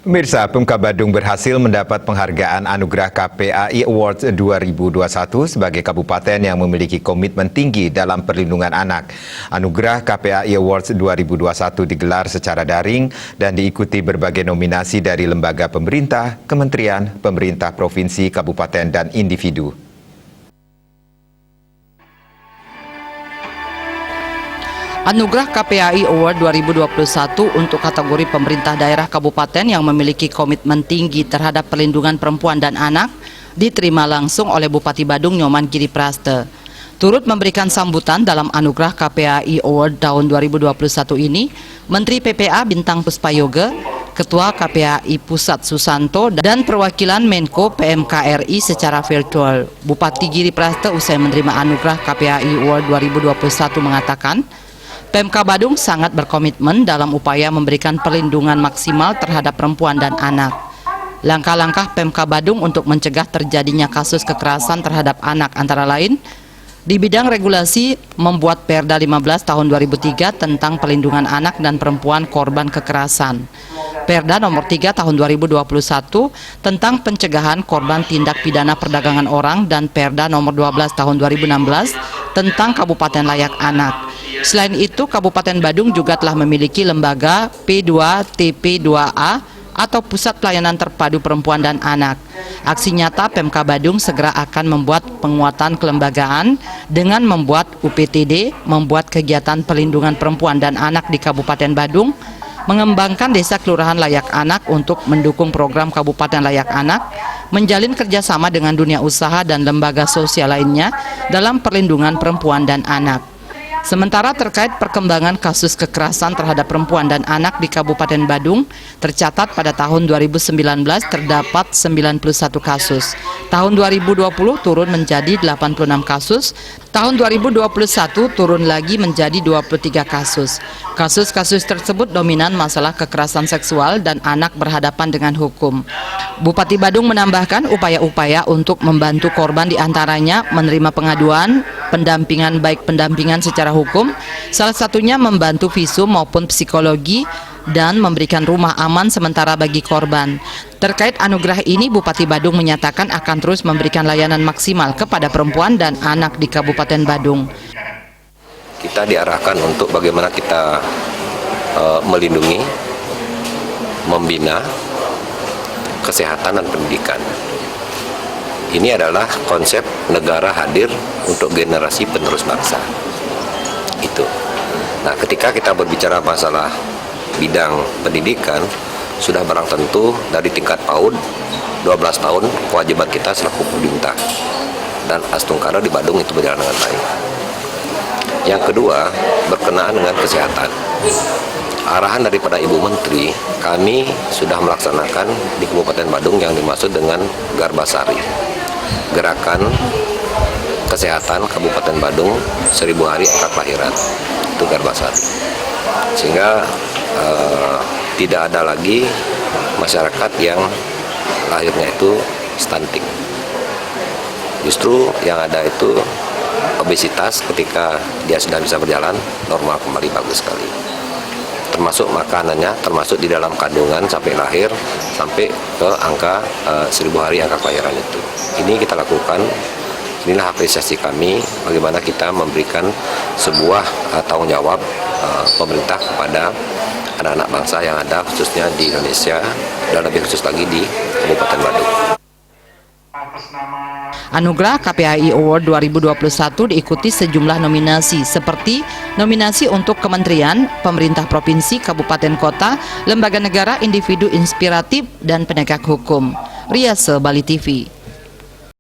Pemirsa, Pemkab Badung berhasil mendapat penghargaan Anugerah KPAI Awards 2021 sebagai kabupaten yang memiliki komitmen tinggi dalam perlindungan anak. Anugerah KPAI Awards 2021 digelar secara daring dan diikuti berbagai nominasi dari lembaga pemerintah, kementerian, pemerintah provinsi, kabupaten, dan individu. Anugerah KPAI Award 2021 untuk kategori pemerintah daerah kabupaten yang memiliki komitmen tinggi terhadap perlindungan perempuan dan anak diterima langsung oleh Bupati Badung Nyoman Giripraste. Turut memberikan sambutan dalam Anugerah KPAI Award tahun 2021 ini, Menteri PPA Bintang Puspayoga, Ketua KPAI Pusat Susanto, dan perwakilan Menko PMK RI secara virtual. Bupati Giripraste usai menerima Anugerah KPAI Award 2021 mengatakan, Pemkab Badung sangat berkomitmen dalam upaya memberikan perlindungan maksimal terhadap perempuan dan anak. Langkah-langkah Pemkab Badung untuk mencegah terjadinya kasus kekerasan terhadap anak antara lain, di bidang regulasi membuat Perda 15 tahun 2003 tentang perlindungan anak dan perempuan korban kekerasan. Perda nomor 3 tahun 2021 tentang pencegahan korban tindak pidana perdagangan orang dan Perda nomor 12 tahun 2016 tentang Kabupaten Layak Anak. Selain itu, Kabupaten Badung juga telah memiliki lembaga P2TP2A atau Pusat Pelayanan Terpadu Perempuan dan Anak. Aksi nyata Pemkab Badung segera akan membuat penguatan kelembagaan dengan membuat UPTD, membuat kegiatan perlindungan perempuan dan anak di Kabupaten Badung, mengembangkan desa kelurahan layak anak untuk mendukung program Kabupaten Layak Anak, menjalin kerjasama dengan dunia usaha dan lembaga sosial lainnya dalam perlindungan perempuan dan anak. Sementara terkait perkembangan kasus kekerasan terhadap perempuan dan anak di Kabupaten Badung, tercatat pada tahun 2019 terdapat 91 kasus. Tahun 2020 turun menjadi 86 kasus. Tahun 2021 turun lagi menjadi 23 kasus. Kasus-kasus tersebut dominan masalah kekerasan seksual dan anak berhadapan dengan hukum. Bupati Badung menambahkan upaya-upaya untuk membantu korban diantaranya menerima pengaduan, pendampingan baik pendampingan secara hukum, salah satunya membantu visum maupun psikologi, dan memberikan rumah aman sementara bagi korban. Terkait anugerah ini, Bupati Badung menyatakan akan terus memberikan layanan maksimal kepada perempuan dan anak di Kabupaten Badung. Kita diarahkan untuk bagaimana kita melindungi, membina kesehatan dan pendidikan. Ini adalah konsep negara hadir untuk generasi penerus bangsa. Itu. Nah, ketika kita berbicara masalah bidang pendidikan, sudah barang tentu dari tingkat PAUD 12 tahun kewajiban kita selaku pemerintah, dan Astungkara di Badung itu berjalan dengan baik. Yang kedua, berkenaan dengan kesehatan. Arahan daripada Ibu Menteri, kami sudah melaksanakan di Kabupaten Badung yang dimaksud dengan Garbasari, Gerakan Kesehatan Kabupaten Badung 1000 hari angka kelahiran, itu Garbasari. Sehingga tidak ada lagi masyarakat yang lahirnya itu stunting. Justru yang ada itu obesitas, ketika dia sudah bisa berjalan normal kembali, bagus sekali. Termasuk makanannya, termasuk di dalam kandungan sampai lahir, sampai ke angka 1000 hari angka kelahiran itu. Ini kita lakukan. Inilah apresiasi kami bagaimana kita memberikan sebuah tanggung jawab pemerintah kepada anak-anak bangsa yang ada khususnya di Indonesia dan lebih khusus lagi di Kabupaten Badung. Anugerah KPAI Award 2021 diikuti sejumlah nominasi seperti nominasi untuk kementerian, pemerintah provinsi, kabupaten kota, lembaga negara, individu inspiratif, dan penegak hukum. Riase Bali TV.